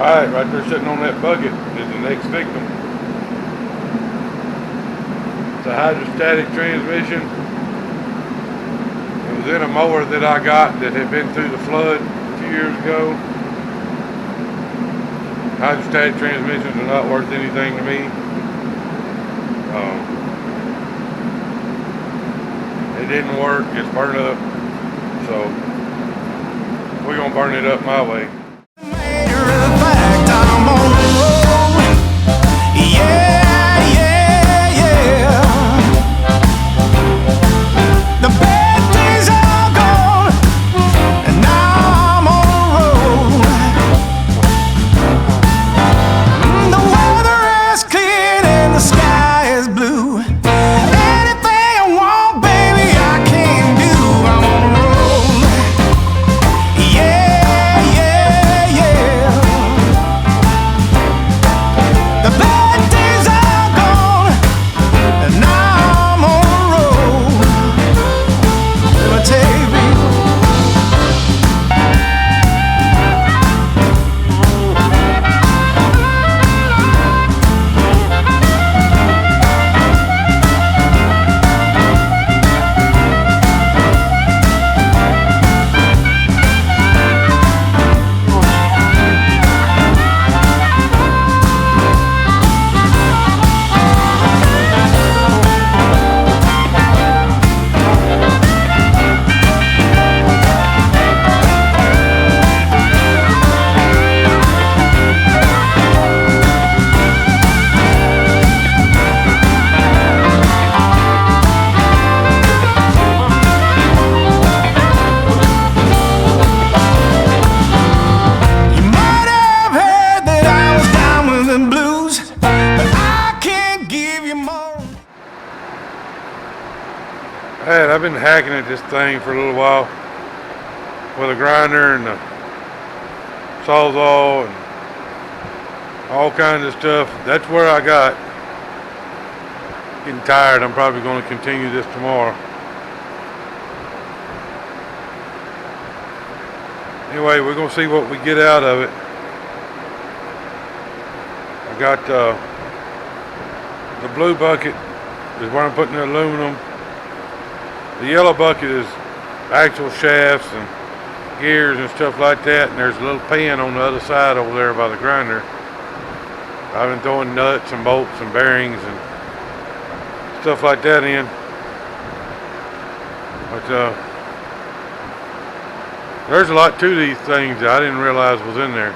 Alright, right there sitting on that bucket is the next victim. It's a hydrostatic transmission. It was in a mower that I got that had been through the flood a few years ago. Hydrostatic transmissions are not worth anything to me. It didn't work, it's burned up. So we're gonna burn it up my way. I've been hacking at this thing for a little while with a grinder and a sawzall and all kinds of stuff. That's where I got. Getting tired. I'm probably going to continue this tomorrow. Anyway, we're going to see what we get out of it. I got the blue bucket is where I'm putting the aluminum. The yellow bucket is actual shafts and gears and stuff like that, and there's a little pan on the other side over there by the grinder. I've been throwing nuts and bolts and bearings and stuff like that in. But there's a lot to these things that I didn't realize was in there.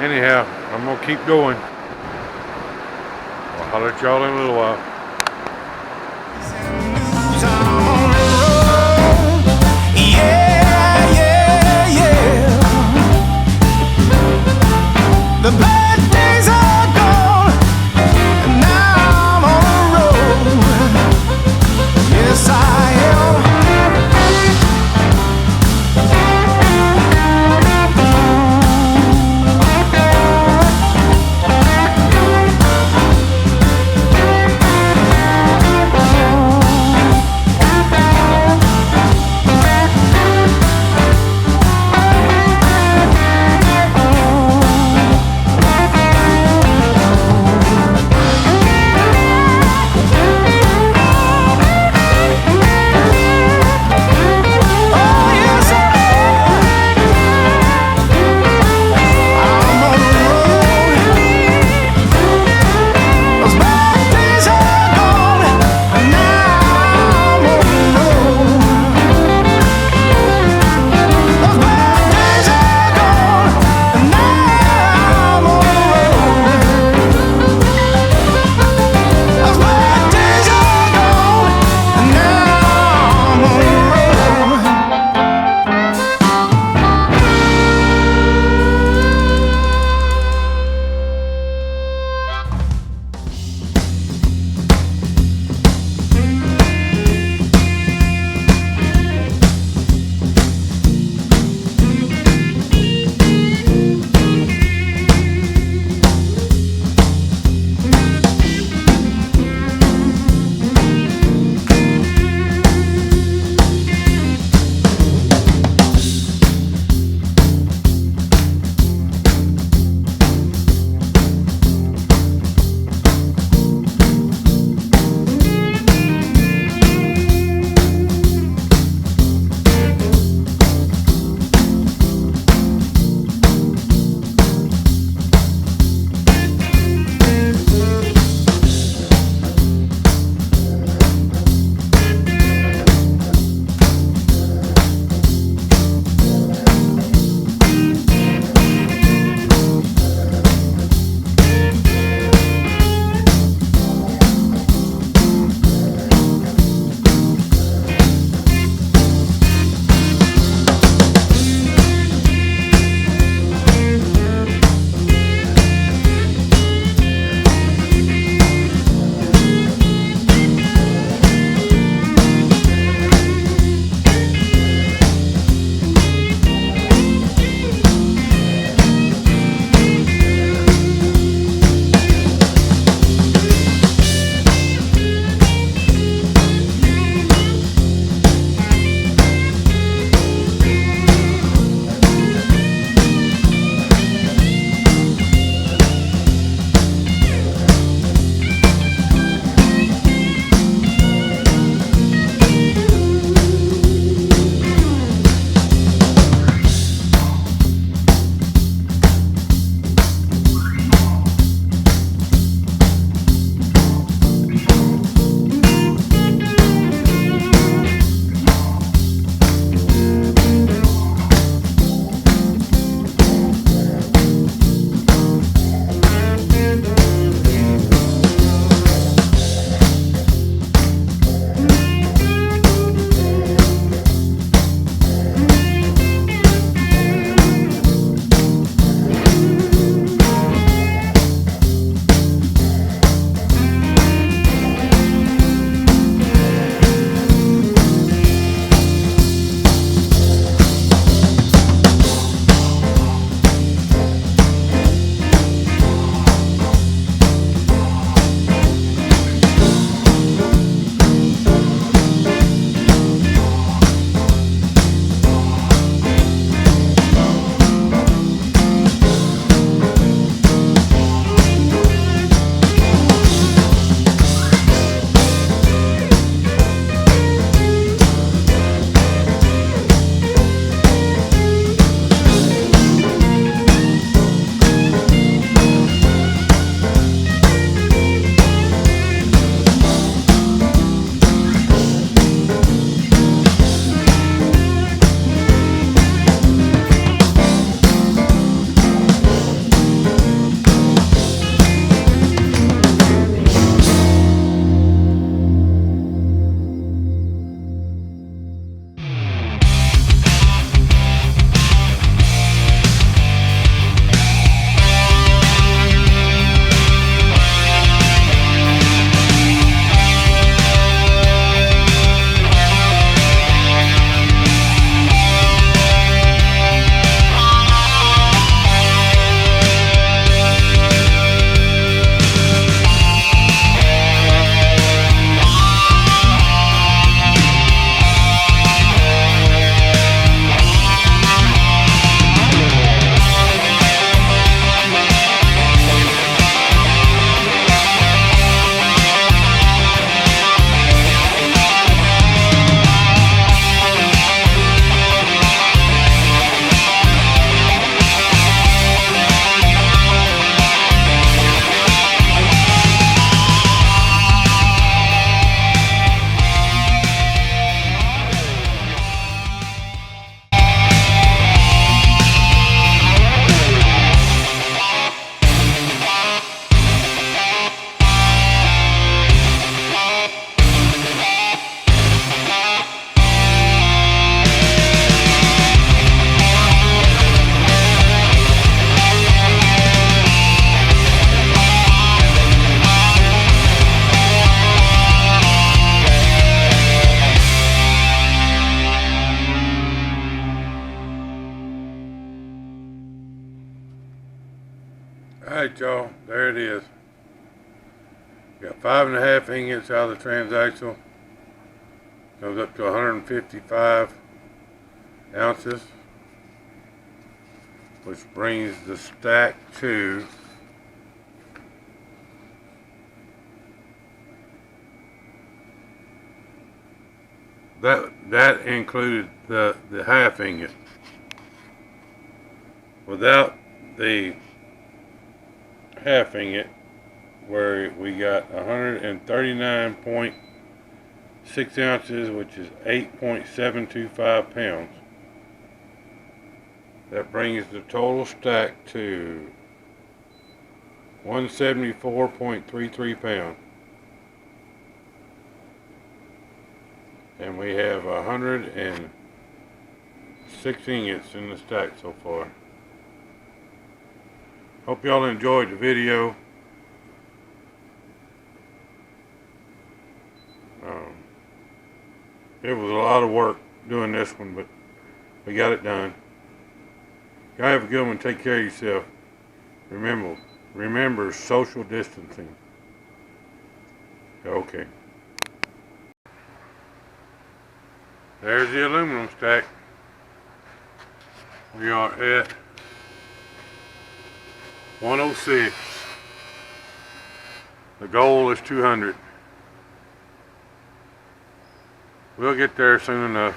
Anyhow, I'm gonna keep going. I'll let y'all in a little while. The bad days are gone, and now I'm on the road. Yes, I am. Alright y'all, there it is. Got 5.5 ingots out of the transaxle. Goes up to 155 ounces, which brings the stack to that included the half ingot. Without the half ingot, where we got 139.6 ounces, which is 8.725 pounds. That brings the total stack to 174.33 pounds. And we have 106 ingots in the stack so far. Hope y'all enjoyed the video. It was a lot of work doing this one, but we got it done. Y'all have a good one. Take care of yourself. Remember social distancing. Okay. There's the aluminum stack. We are at 106. The goal is 200. We'll get there soon enough.